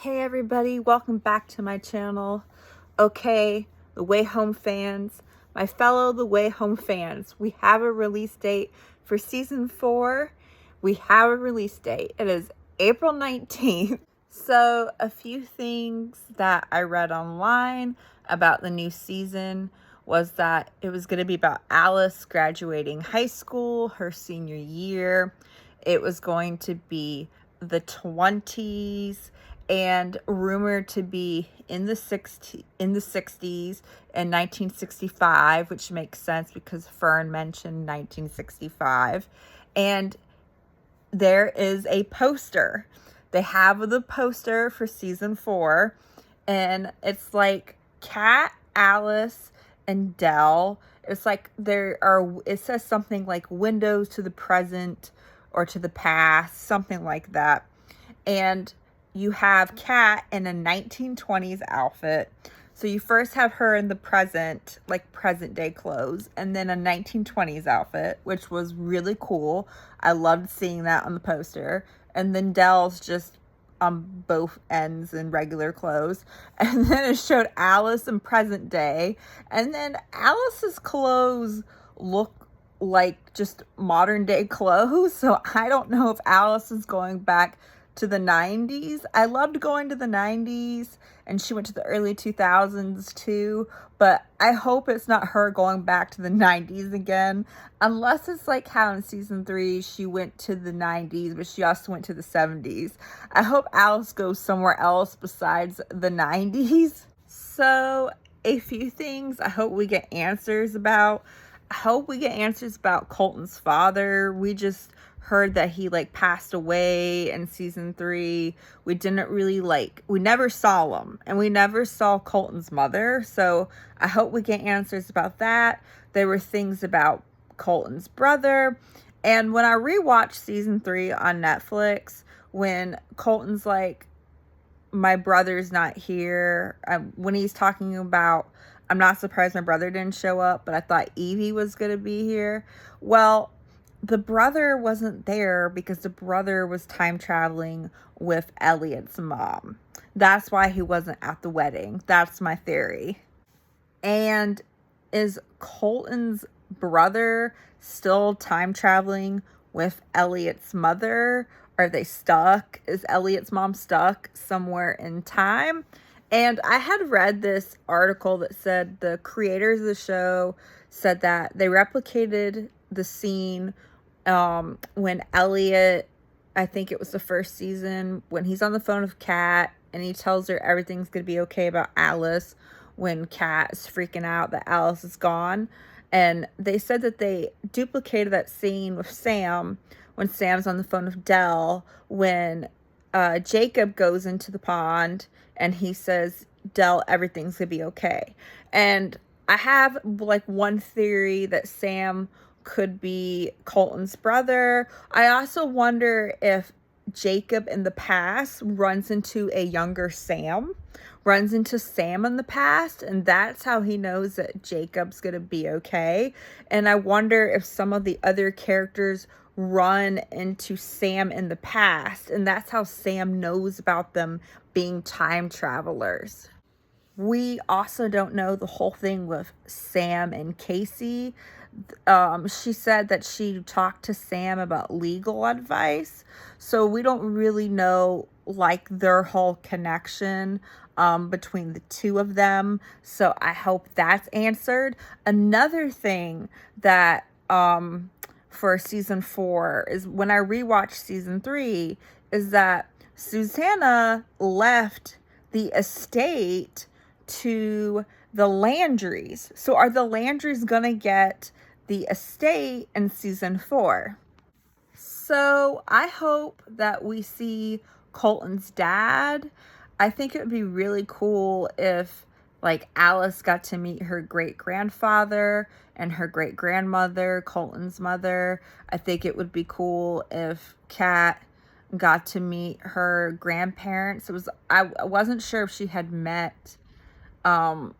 Hey everybody, welcome back to my channel. Okay, The Way Home fans, my fellow The Way Home fans, we have a release date for season 4. We have a release date. It is April 19th. So a few things that I read online about the new season was that it was going to be about Alice graduating high school, her senior year. It was going to be the 20s and rumored to be in the 60s in 1965, which makes sense because Fern mentioned 1965. And there is a poster. They have the poster for season 4, and it's like Kat, Alice, and Del. It's like it says something like windows to the present or to the past, something like that. And you have Kat in a 1920s outfit. So you first have her in the present, like present day clothes, and then a 1920s outfit, which was really cool. I loved seeing that on the poster. And then Del's just on both ends in regular clothes. And then it showed Alice in present day. And then Alice's clothes look like just modern day clothes. So I don't know if Alice is going back to the 90s. I loved going to the 90s, and she went to the early 2000s too, but I hope it's not her going back to the 90s again, unless it's like how in season 3 she went to the 90s, but she also went to the 70s. I hope Alice goes somewhere else besides the 90s. So a few things I hope we get answers about. I hope we get answers about Colton's father. We just heard that he passed away in season 3. We never saw him, and we never saw Colton's mother. So I hope we get answers about that. There were things about Colton's brother. And when I rewatched season 3 on Netflix, when Colton's like, my brother's not here, when he's talking about, I'm not surprised my brother didn't show up, but I thought Evie was going to be here. Well, the brother wasn't there because the brother was time traveling with Elliot's mom. That's why he wasn't at the wedding. That's my theory. And is Colton's brother still time traveling with Elliot's mother? Are they stuck? Is Elliot's mom stuck somewhere in time? And I had read this article that said the creators of the show said that they replicated the scene when Elliot, I think it was the first season, when he's on the phone with Kat and he tells her everything's going to be okay about Alice, when Kat is freaking out that Alice is gone. And they said that they duplicated that scene with Sam when Sam's on the phone with Del, when Jacob goes into the pond and he says, Del, everything's going to be okay. And I have one theory that Sam could be Colton's brother. I also wonder if Jacob in the past runs into a younger Sam, runs into Sam in the past, and that's how he knows that Jacob's gonna be okay. And I wonder if some of the other characters run into Sam in the past, and that's how Sam knows about them being time travelers. We also don't know the whole thing with Sam and Casey. She said that she talked to Sam about legal advice, so we don't really know their whole connection between the two of them. So I hope that's answered. Another thing that for season 4 is, when I rewatched season 3, is that Susanna left the estate to the Landrys. So are the Landrys gonna get the estate in season 4? So I hope that we see Colton's dad. I think it would be really cool if Alice got to meet her great-grandfather and her great-grandmother, Colton's mother. I think it would be cool if Kat got to meet her grandparents. I wasn't sure if she had met her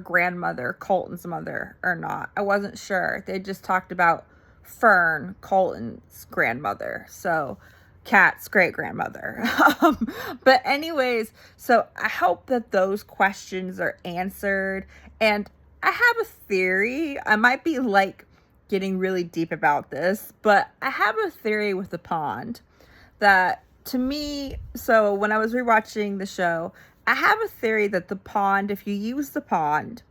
grandmother, Colton's mother, or not. I wasn't sure. They just talked about Fern, Colton's grandmother. So Kat's great-grandmother. But anyways, so I hope that those questions are answered. And I have a theory. I might be like getting really deep about this, but I have a theory with the pond that, to me, so when I was rewatching the show, I have a theory that the pond, if you use the pond,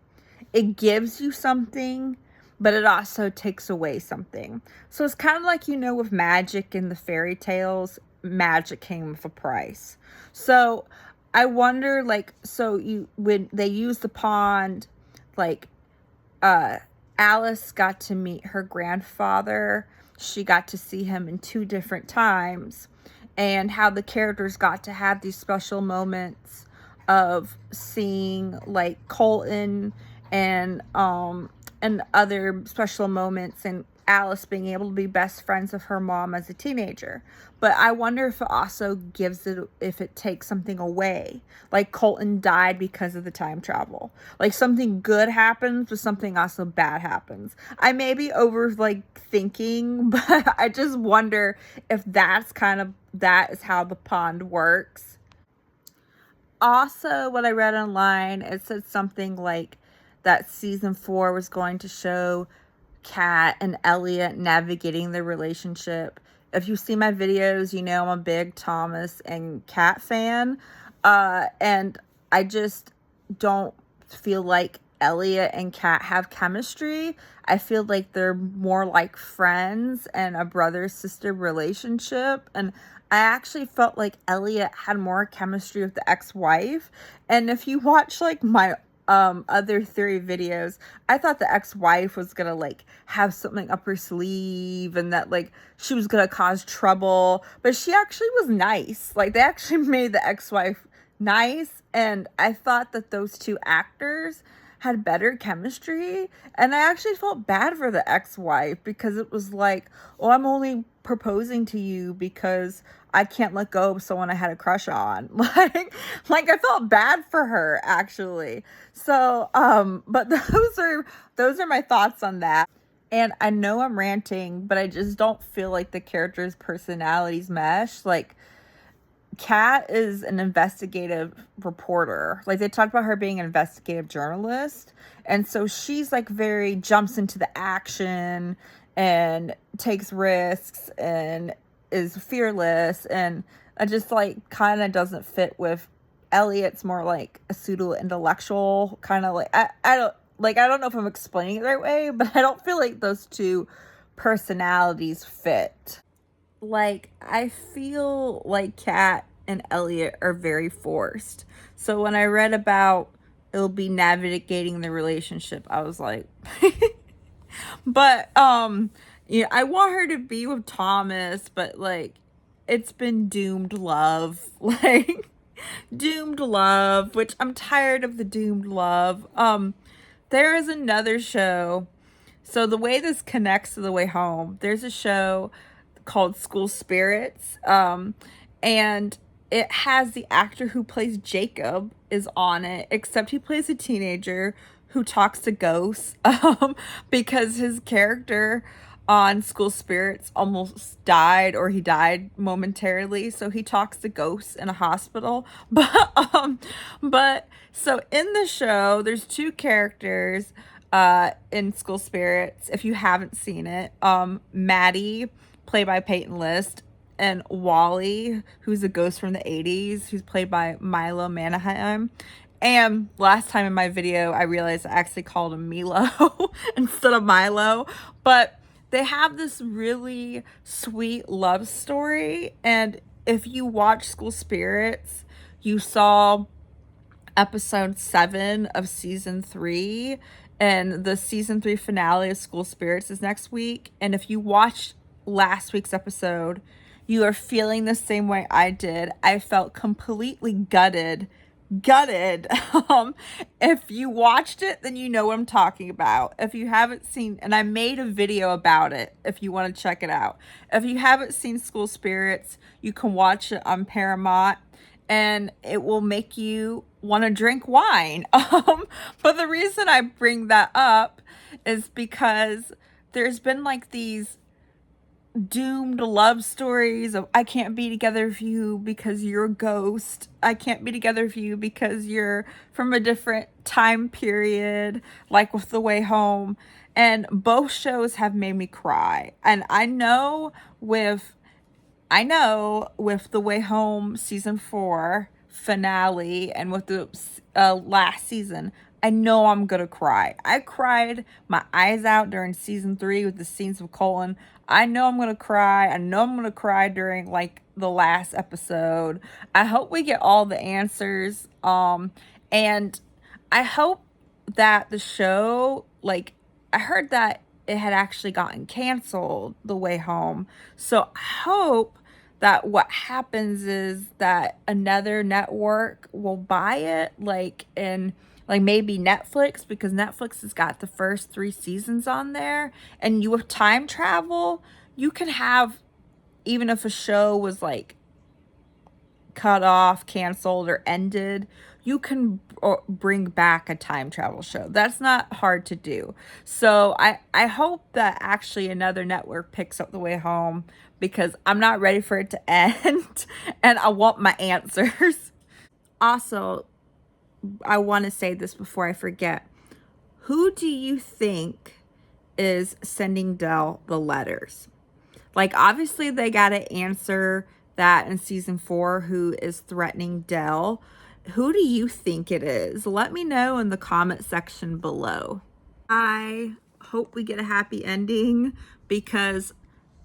it gives you something, but it also takes away something. So it's kind of like, with magic in the fairy tales, magic came with a price. So I wonder, like, when they use the pond, like, Alice got to meet her grandfather. She got to see him in 2 different times, and how the characters got to have these special moments of seeing, like, Colton and other special moments, and Alice being able to be best friends with her mom as a teenager. But I wonder if it also if it takes something away. Like Colton died because of the time travel. Like something good happens, but something also bad happens. I may be over thinking, but I just wonder if that is how the pond works. Also, what I read online, it said something like that season 4 was going to show Kat and Elliot navigating their relationship. If you see my videos, I'm a big Thomas and Kat fan. And I just don't feel like Elliot and Kat have chemistry. I feel like they're more like friends and a brother-sister relationship. And I actually felt like Elliot had more chemistry with the ex-wife. And if you watch my other theory videos, I thought the ex-wife was gonna have something up her sleeve, and that she was gonna cause trouble, but she actually was nice. They actually made the ex-wife nice, and I thought that those 2 actors had better chemistry. And I actually felt bad for the ex-wife, because it was like, oh, I'm only proposing to you because I can't let go of someone I had a crush on. I felt bad for her, actually. So, but those are my thoughts on that. And I know I'm ranting, but I just don't feel like the characters' personalities mesh. Kat is an investigative reporter. They talked about her being an investigative journalist. And so she's very jumps into the action and takes risks and is fearless. And it just kind of doesn't fit with Elliot's more a pseudo intellectual kind of I don't know if I'm explaining it the right way, but I don't feel like those 2 personalities fit. I feel like Kat and Elliot are very forced. So when I read about it'll be navigating the relationship, I was like, but I want her to be with Thomas, but it's been doomed love, doomed love, which I'm tired of the doomed love. There is another show. So the way this connects to The Way Home, there's a show called School Spirits, and it has the actor who plays Jacob is on it, except he plays a teenager who talks to ghosts, because his character on School Spirits almost died, or he died momentarily, so he talks to ghosts in a hospital. But so in the show, there's 2 characters in School Spirits, if you haven't seen it. Maddie, played by Peyton List, and Wally, who's a ghost from the 80s, who's played by Milo Manheim. And last time in my video, I realized I actually called him Milo instead of Milo. But they have this really sweet love story. And if you watch School Spirits, you saw episode 7 of season 3. And the season 3 finale of School Spirits is next week. And if you watched last week's episode, you are feeling the same way I did. I felt completely gutted. If you watched it, then you know what I'm talking about. If you haven't seen, and I made a video about it if you want to check it out. If you haven't seen School Spirits, you can watch it on Paramount, and it will make you want to drink wine. But the reason I bring that up is because there's been these doomed love stories of I can't be together with you because you're a ghost. I can't be together with you because you're from a different time period, like with The Way Home. And both shows have made me cry. And I know with The Way Home season 4 finale and with the last season, I know I'm gonna cry. I cried my eyes out during season 3 with the scenes of Colin. I know I'm gonna cry. I know I'm gonna cry during like the last episode. I hope we get all the answers. And I hope that the show, like, I heard that it had actually gotten canceled, The Way Home. So I hope that what happens is that another network will buy it, like maybe Netflix, because Netflix has got the first 3 seasons on there. And you with time travel, you can have, even if a show was like cut off, canceled, or ended, you can bring back a time travel show. That's not hard to do. So I hope that actually another network picks up The Way Home, because I'm not ready for it to end and I want my answers. Also, I want to say this before I forget. Who do you think is sending Del the letters? Like, obviously they got to answer that in season 4, who is threatening Del. Who do you think it is? Let me know in the comment section below. I hope we get a happy ending, because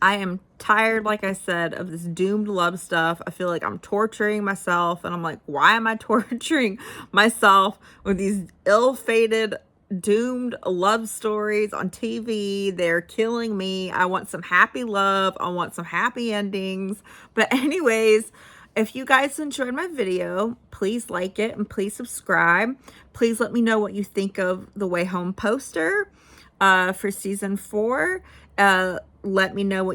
I am tired, like I said, of this doomed love stuff. I feel like I'm torturing myself, and I'm like, why am I torturing myself with these ill-fated doomed love stories on TV? They're killing me. I want some happy love. I want some happy endings. But anyways, if you guys enjoyed my video, please like it and please subscribe. Please let me know what you think of The Way Home poster for season 4. Let me know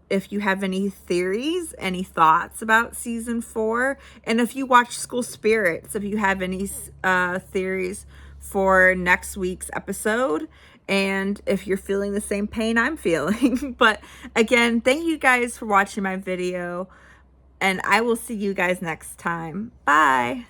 if you have any theories, any thoughts about season 4. And if you watch School Spirits, if you have any theories for next week's episode, and if you're feeling the same pain I'm feeling. But again, thank you guys for watching my video, and I will see you guys next time. Bye.